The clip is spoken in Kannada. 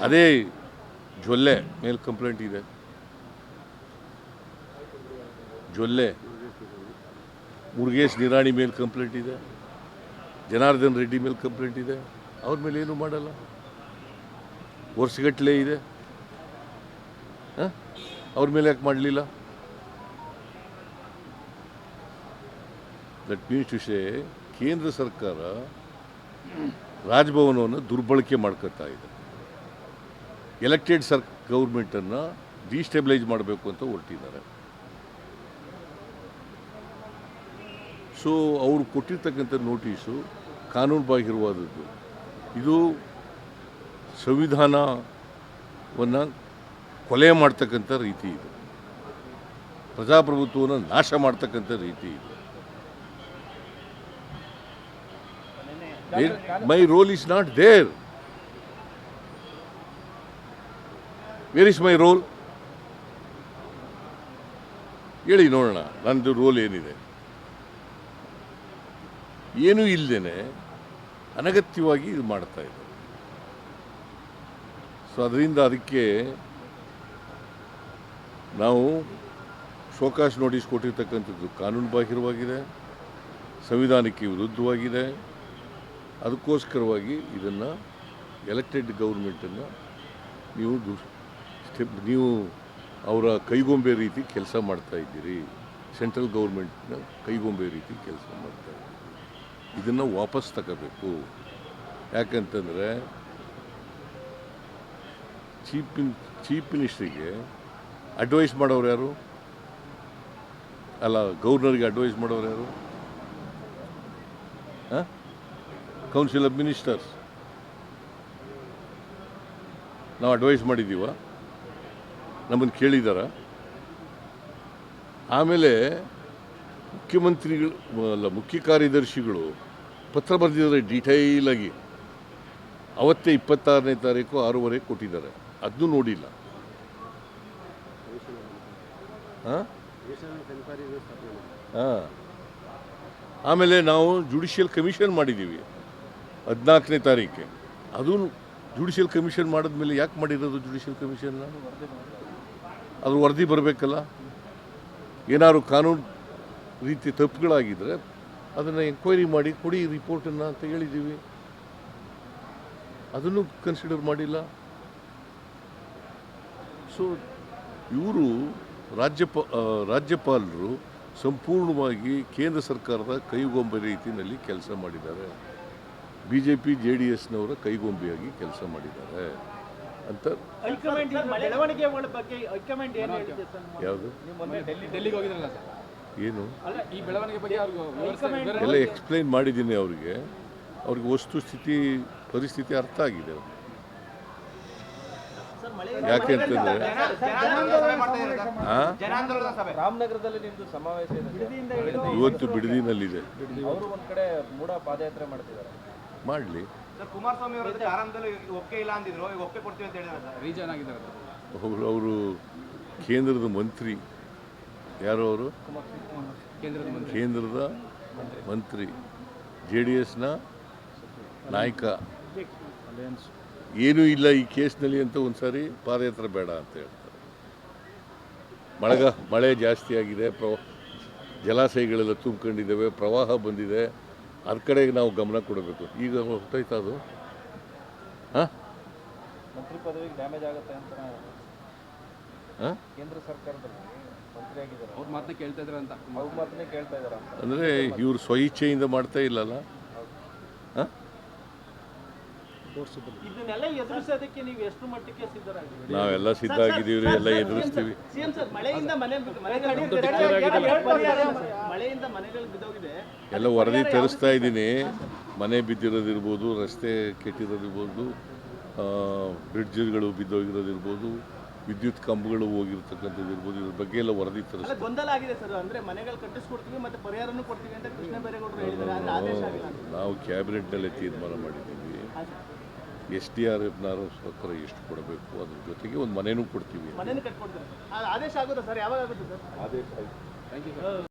ಅದೇ ಜೊಲ್ಲೆ ಮೇಲೆ ಕಂಪ್ಲೇಂಟ್ ಇದೆ. ಜೊಲ್ಲೆ ಮುರುಗೇಶ್ ನಿರಾಣಿ ಮೇಲೆ ಕಂಪ್ಲೇಂಟ್ ಇದೆ. ಜನಾರ್ದನ್ ರೆಡ್ಡಿ ಮೇಲೆ ಕಂಪ್ಲೇಂಟ್ ಇದೆ. ಅವ್ರ ಮೇಲೆ ಏನೂ ಮಾಡಲ್ಲ. ವರ್ಷಗಟ್ಟಲೆ ಇದೆ. ಅವ್ರ ಮೇಲೆ ಯಾಕೆ ಮಾಡಲಿಲ್ಲ? ದಟ್ ಮೀನ್ಸ್ ಟು ಸೇ ಕೇಂದ್ರ ಸರ್ಕಾರ ರಾಜಭವನವನ್ನು ದುರ್ಬಳಕೆ ಮಾಡ್ಕೊತಾ ಇದೆ. ಎಲೆಕ್ಟೆಡ್ ಗೌರ್ಮೆಂಟನ್ನು ಡಿಸ್ಟೆಬಿಲೈಸ್ ಮಾಡಬೇಕು ಅಂತ ಹೊರಟಿದ್ದಾರೆ. ಸೊ ಅವರು ಕೊಟ್ಟಿರ್ತಕ್ಕಂಥ ನೋಟಿಸು ಕಾನೂನು ಬಾಹಿರವಾದದ್ದು. ಇದು ಸಂವಿಧಾನವನ್ನು ಕೊಲೆ ಮಾಡ್ತಕ್ಕಂಥ ರೀತಿ ಇದೆ. ಪ್ರಜಾಪ್ರಭುತ್ವವನ್ನು ನಾಶ ಮಾಡ್ತಕ್ಕಂಥ ರೀತಿ ಇದೆ. My role is not there. Where is my role? ಹೇಳಿ ನೋಡೋಣ, ನನ್ನದು ರೋಲ್ ಏನಿದೆ. ಏನೂ ಇಲ್ಲದೇನೆ ಅನಗತ್ಯವಾಗಿ ಇದು ಮಾಡ್ತಾ ಇದ್ದಾರೆ. ಸೊ ಅದಕ್ಕೆ ನಾವು ಶೋಕಾಸ್ ನೋಟಿಸ್ ಕೊಟ್ಟಿರ್ತಕ್ಕಂಥದ್ದು ಕಾನೂನು ಬಾಹಿರವಾಗಿದೆ, ಸಂವಿಧಾನಕ್ಕೆ ವಿರುದ್ಧವಾಗಿದೆ. ಅದಕ್ಕೋಸ್ಕರವಾಗಿ ಇದನ್ನು ಎಲೆಕ್ಟೆಡ್ ಗೌರ್ಮೆಂಟನ್ನು ನೀವು ಅವರ ಕೈಗೊಂಬೆ ರೀತಿ ಕೆಲಸ ಮಾಡ್ತಾ ಇದ್ದೀರಿ. ಸೆಂಟ್ರಲ್ ಗೌರ್ಮೆಂಟ್ನ ಕೈಗೊಂಬೆ ರೀತಿ ಕೆಲಸ ಮಾಡ್ತಾ ಇದ್ದೀರಿ. ಇದನ್ನು ವಾಪಸ್ ತಗೋಬೇಕು. ಯಾಕಂತಂದರೆ ಚೀಫ್ ಮಿನಿಸ್ಟ್ರಿಗೆ ಅಡ್ವೈಸ್ ಮಾಡೋರು ಯಾರು? ಅಲ್ಲ, ಗವರ್ನರ್ಗೆ ಅಡ್ವೈಸ್ ಮಾಡೋರು ಯಾರು? Council of ministers. ನಾವು ಅಡ್ವೈಸ್ ಮಾಡಿದ್ದೀವ? ನಮ್ಮನ್ನು ಕೇಳಿದಾರ? ಆಮೇಲೆ ಮುಖ್ಯ ಕಾರ್ಯದರ್ಶಿಗಳು ಪತ್ರ ಬರೆದಿದ್ದಾರೆ ಡೀಟೈಲಾಗಿ. ಅವತ್ತೇ 26ನೇ ತಾರೀಕು 6:30 ಕೊಟ್ಟಿದ್ದಾರೆ. ಅದನ್ನೂ ನೋಡಿಲ್ಲ. ಆಮೇಲೆ ನಾವು ಜುಡಿಷಿಯಲ್ ಕಮಿಷನ್ ಮಾಡಿದ್ದೀವಿ 14ನೇ ತಾರೀಕೆ. ಅದು ಜುಡಿಷಿಯಲ್ ಕಮಿಷನ್ ಮಾಡಿದ್ಮೇಲೆ ಯಾಕೆ ಮಾಡಿರೋದು ಜುಡಿಷಿಯಲ್ ಕಮಿಷನ್ನ? ಅದ್ರ ವರದಿ ಬರಬೇಕಲ್ಲ. ಏನಾದ್ರು ಕಾನೂನು ರೀತಿ ತಪ್ಪುಗಳಾಗಿದ್ದರೆ ಅದನ್ನು ಎಂಕ್ವೈರಿ ಮಾಡಿ ಕೊಡಿ ರಿಪೋರ್ಟನ್ನು ಅಂತ ಹೇಳಿದ್ದೀವಿ. ಅದನ್ನು ಕನ್ಸಿಡರ್ ಮಾಡಿಲ್ಲ. ಸೊ ಇವರು ರಾಜ್ಯಪಾಲರು ಸಂಪೂರ್ಣವಾಗಿ ಕೇಂದ್ರ ಸರ್ಕಾರದ ಕೈಗೊಂಬೆ ರೀತಿಯಲ್ಲಿ ಕೆಲಸ ಮಾಡಿದ್ದಾರೆ. BJP JDSನವರ ಕೈಗೊಂಬೆಯಾಗಿ ಕೆಲಸ ಮಾಡಿದ್ದಾರೆ ಅಂತ. ಯಾವುದು ಏನು ಎಲ್ಲ ಎಕ್ಸ್ಪ್ಲೈನ್ ಮಾಡಿದ್ದೀನಿ ಅವ್ರಿಗೆ ಪರಿಸ್ಥಿತಿ ಅರ್ಥ ಆಗಿದೆ. ಯಾಕೆ ಅಂತಂದ್ರೆ ಇವತ್ತು ಬಿಡದಿನಲ್ಲಿದೆ. ಮಾಡಲಿ. ಅವರು ಕೇಂದ್ರದ ಮಂತ್ರಿ. ಯಾರು ಅವರು? ಕೇಂದ್ರದ ಮಂತ್ರಿ, JDSನ ನಾಯಕ. ಏನೂ ಇಲ್ಲ ಈ ಕೇಸ್ನಲ್ಲಿ ಅಂತ ಒಂದ್ಸಾರಿ ಪಾದಯಾತ್ರೆ ಬೇಡ ಅಂತ ಹೇಳ್ತಾರೆ. ಮಳೆ ಜಾಸ್ತಿ ಆಗಿದೆ, ಜಲಾಶಯಗಳೆಲ್ಲ ತುಂಬಿಕೊಂಡಿದ್ದಾವೆ, ಪ್ರವಾಹ ಬಂದಿದೆ. ಅದ್ರ ಕಡೆಗೆ ನಾವು ಗಮನ ಕೊಡಬೇಕು. ಈಗ ಹೊರಟೋಯ್ತಾ ಅದು? ಮಂತ್ರಿ ಪದವಿಗೆ ಡ್ಯಾಮೇಜ್ ಆಗುತ್ತೆ ಅಂತ ಕೇಂದ್ರ ಸರ್ಕಾರದಲ್ಲಿ ಮಂತ್ರಿ ಆಗಿದ್ದಾರೆ. ಅವ್ರ ಮಾತನ್ನ ಕೇಳ್ತಾ ಇದ್ದಾರೆ ಅಂತ. ಅವ್ರ ಮಾತನ್ನೇ ಕೇಳ್ತಾ ಇದ್ದಾರೆ ಅಂದರೆ ಇವರು ಸ್ವಇಚ್ಛೆಯಿಂದ ಮಾಡ್ತಾ ಇಲ್ಲಲ್ಲ. ಇದನ್ನೆಲ್ಲ ಎದುರಿಸೋದಕ್ಕೆ ನೀವು ಎಷ್ಟು ಮಟ್ಟಿಗೆ ಸಿದ್ಧರಾಗಿದ್ದೀರಿ? ನಾವೆಲ್ಲ ಸಿದ್ಧ ಆಗಿದ್ದೀವಿ, ಎಲ್ಲ ಎದುರಿಸ್ತೀವಿ. ಮಳೆಯಿಂದ ಮನೆಗಳು ಬಿದ್ದೋಗಿದೆ. ಎಲ್ಲ ವರದಿ ತರಿಸ್ತಾ ಇದ್ದೀನಿ. ಮನೆ ಬಿದ್ದಿರೋದಿರ್ಬೋದು, ರಸ್ತೆ ಕೆಟ್ಟಿರೋದಿರ್ಬೋದು, ಬ್ರಿಡ್ಜ್ಗಳು ಬಿದ್ದೋಗಿರೋದಿರ್ಬೋದು, ವಿದ್ಯುತ್ ಕಂಬಗಳು ಹೋಗಿರ್ತಕ್ಕಂಥದ್ದು ಇರ್ಬೋದು. ಇದ್ರ ಬಗ್ಗೆ ಎಲ್ಲ ವರದಿ ತರಿಸ್ತೀವಿ. ಗೊಂದಲ ಆಗಿದೆ ಸರ್. ಅಂದ್ರೆ ಮನೆಗಳು ಕಟ್ಟಿಸ್ಕೊಡ್ತೀವಿ ಮತ್ತೆ ಪರಿಹಾರನೂ ಕೊಡ್ತೀವಿ ಅಂತ ಕೃಷ್ಣ ಬೈರೇಗೌಡರು ಹೇಳಿದ್ದಾರೆ. ಆದೇಶ ಆಗಿಲ್ಲ. ನಾವು ಕ್ಯಾಬಿನೆಟ್ನಲ್ಲೇ ತೀರ್ಮಾನ ಮಾಡಿದ್ದೀವಿ. SDRFನವರು ಸರ್ಕಾರ ಎಷ್ಟು ಕೊಡಬೇಕು, ಅದ್ರ ಜೊತೆಗೆ ಒಂದು ಮನೆನೂ ಕೊಡ್ತೀವಿ. ಮನೆನೂ ಕಟ್ಕೊಡ್ತಾರೆ. ಆದೇಶ ಆಗುತ್ತಾ ಸರ್? ಯಾವಾಗ ಆಗುತ್ತೆ ಸರ್ ಆದೇಶ? Thank you sir.